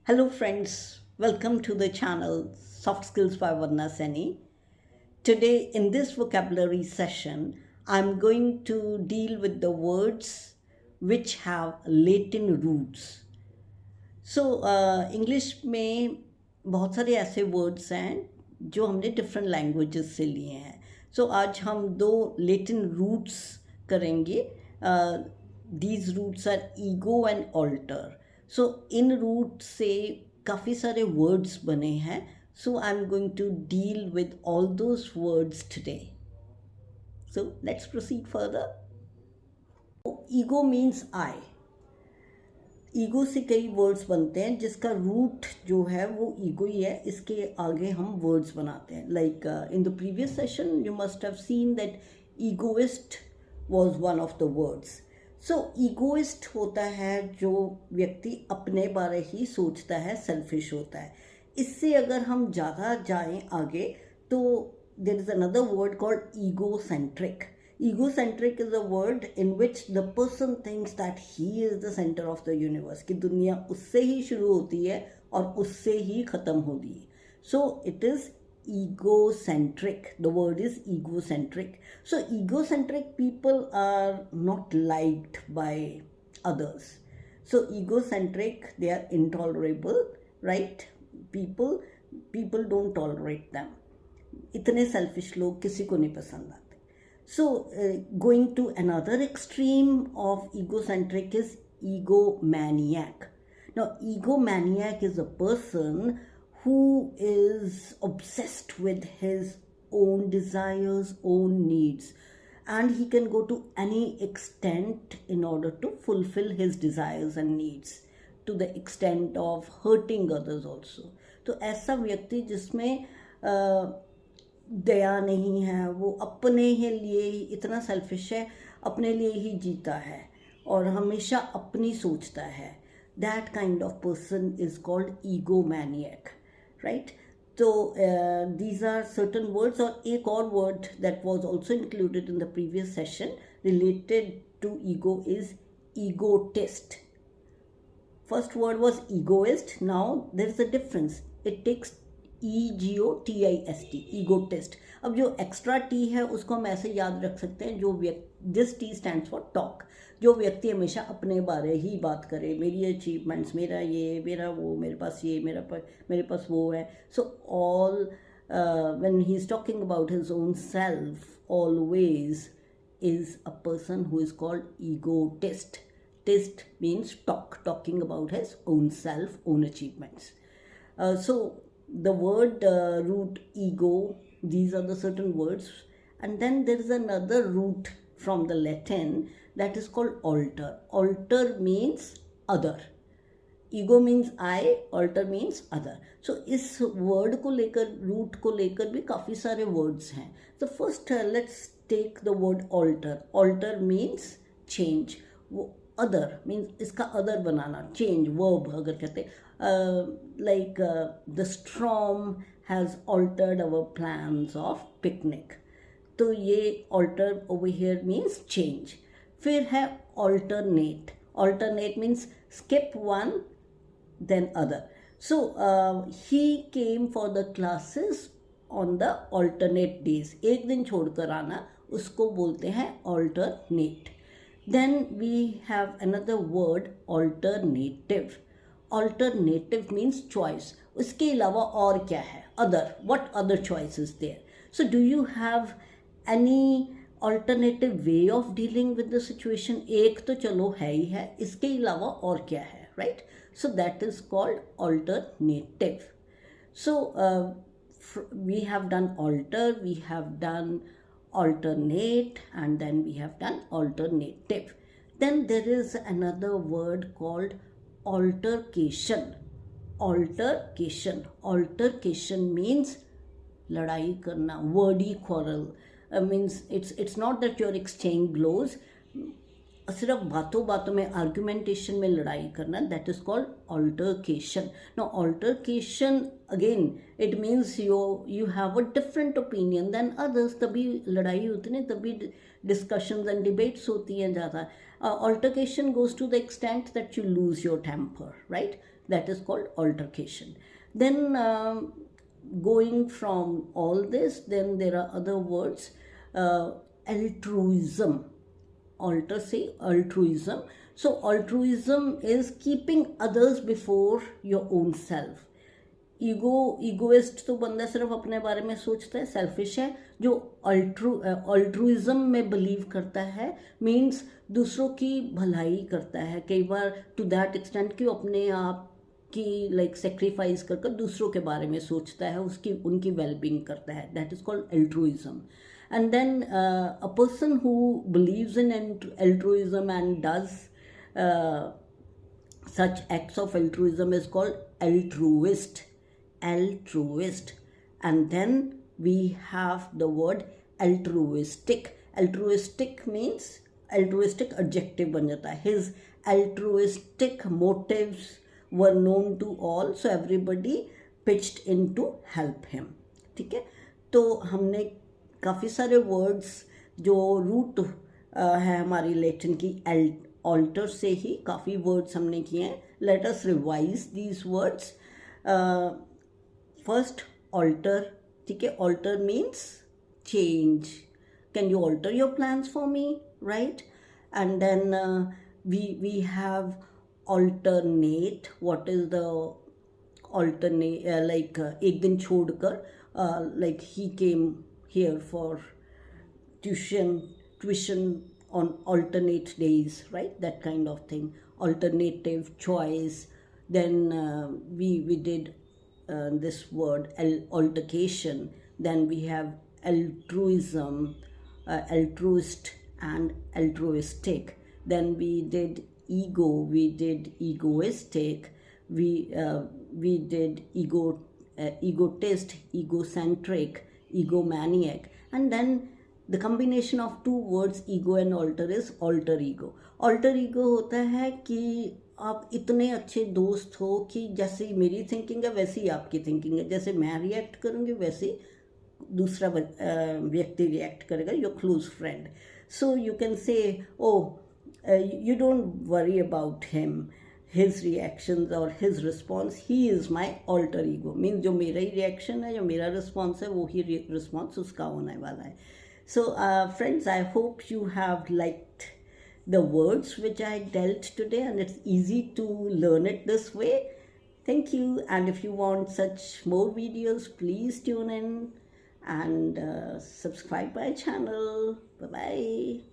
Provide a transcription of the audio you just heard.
Hello, friends. Welcome to the channel Soft Skills by Varna Seni. Today, in this vocabulary session, I'm going to deal with the words which have Latin roots. English में बहुत सारे ऐसे words हैं जो हमने different languages से लिए हैं. आज हम दो लेटिन रूट्स करेंगे. These roots are ego and alter. इन रूट से काफ़ी सारे वर्ड्स बने हैं. I am going to deal with all those words today. Let's proceed further. Ego means I. Ego से कई वर्ड्स बनते हैं जिसका रूट जो है वो ईगो ही है. इसके आगे हम वर्ड्स बनाते हैं. Like in the previous session you must have seen that egoist was one of the words. Egoist होता है जो व्यक्ति अपने बारे ही सोचता है, सेल्फिश होता है. इससे अगर हम ज़्यादा जाएं आगे तो there is another word called egocentric. Egocentric is a word in which the person thinks that he is the center of the universe, कि दुनिया उससे ही शुरू होती है और उससे ही ख़त्म होती है. It is egocentric. The word is egocentric. Egocentric people are not liked by others. Egocentric, they are intolerable, right? People don't tolerate them. इतने selfish लोग किसी को नहीं पसंद आते. Going to another extreme of egocentric is egomaniac. Now, egomaniac is a person who is obsessed with his own desires, own needs, and he can go to any extent in order to fulfill his desires and needs, to the extent of hurting others also. तो ऐसा व्यक्ति जिसमें दया नहीं है, वो अपने ही लिए ही इतना सेल्फिश है, अपने लिए ही जीता है और हमेशा अपनी सोचता है. That kind of person is called egomaniac, right? These are certain words. और एक और word that was also included in the previous session related to ego is egotist. First word was egoist. Now there is a difference. It takes EGOTIST, egotist. अब जो extra T है उसको हम ऐसे याद रख सकते हैं, जो this T stands for talk. जो व्यक्ति हमेशा अपने बारे ही बात करे, मेरी अचीवमेंट्स, मेरा ये, मेरा वो, मेरे पास ये, मेरे पास वो है. All when he is talking about his own self always is a person who is called egotist. Tist means talking about his own self, own achievements. The word root ego, these are the certain words. And then there is another root from the Latin that is called alter. Alter means other. Ego means I, alter means other. इस word को लेकर, root को लेकर भी काफ़ी सारे words हैं. First let's take the word alter. Alter means change. वो अदर मीन्स इसका अदर बनाना, चेंज वर्ब अगर कहते, like the storm has altered our plans of picnic. तो ये alter over here means change. फिर है alternate. Alternate means skip one then other. He came for the classes on the alternate days. एक दिन छोड़कर आना, उसको बोलते हैं alternate. Then we have another word, alternative. Alternative means choice. उसके अलावा और क्या है? Other. What other choice is there? Do you have any alternative way of dealing with the situation? एक तो चलो है ही है, इसके अलावा और क्या है, right? That is called alternative. We have done alter, we have done alternate, and then we have done alternative. Then there is another word called altercation. Altercation. Altercation means लड़ाई करना, wordy quarrel. Means it's not that you're exchanging blows. सिर्फ बातों बातों में, argumentation में लड़ाई करना, that is called altercation. Now altercation again it means you have a different opinion than others. तभी लड़ाई होती है, तभी डिस्कशंस एंड डिबेट्स होती हैं ज़्यादा. Altercation goes to the extent that you lose your temper, right? That is called altercation. Then going from all this, then there are other words. Altruism. Alter say altruism. So altruism is keeping others before your own self. Egoist तो बंदा सिर्फ अपने बारे में सोचता है, selfish है. जो अल्ट्रुइज्म में बिलीव करता है मीन्स दूसरों की भलाई करता है, कई बार टू दैट एक्सटेंट कि वो अपने आप की लाइक सेक्रीफाइस कर दूसरों के बारे में सोचता है, उसकी उनकी वेलबींग करता है. That is called altruism. And then a person who believes in altruism and does such acts of altruism is called altruist. Altruist. And then we have the word altruistic. Altruistic means altruistic adjective बन जाता है. His altruistic motives were known to all, so everybody pitched in to help him. ठीक है, तो हमने काफ़ी सारे words जो रूट है हमारी लैटिन की ऑल्टर से ही काफ़ी वर्ड्स हमने किए हैं. Let us revise these words. First alter. ठीक है, alter means change. Can you alter your plans for me, right? And then we have alternate. What is the alternate? Like एक दिन छोड़कर, like he came here for tuition on alternate days, right? That kind of thing. Alternative choice. Then we did this word altercation. Then we have altruism, altruist and altruistic. Then we did ego. We did egoistic. We did egotist, egocentric, egomaniac. And then the combination of two words ego and alter is alter ego. Alter ego होता है कि आप इतने अच्छे दोस्त हो कि जैसे मेरी थिंकिंग है वैसे ही आपकी थिंकिंग है, जैसे मैं रिएक्ट करूँगी वैसे दूसरा व्यक्ति रिएक्ट करेगा, your close friend. So you can say oh you don't worry about him, his reactions or his response, he is my alter ego. Means जो मेरा ही reaction है, जो मेरा response है, वो ही response उसका होने वाला है. So friends, I hope you have liked the words which I dealt today, and it's easy to learn it this way. Thank you, and if you want such more videos, please tune in and subscribe my channel. Bye bye.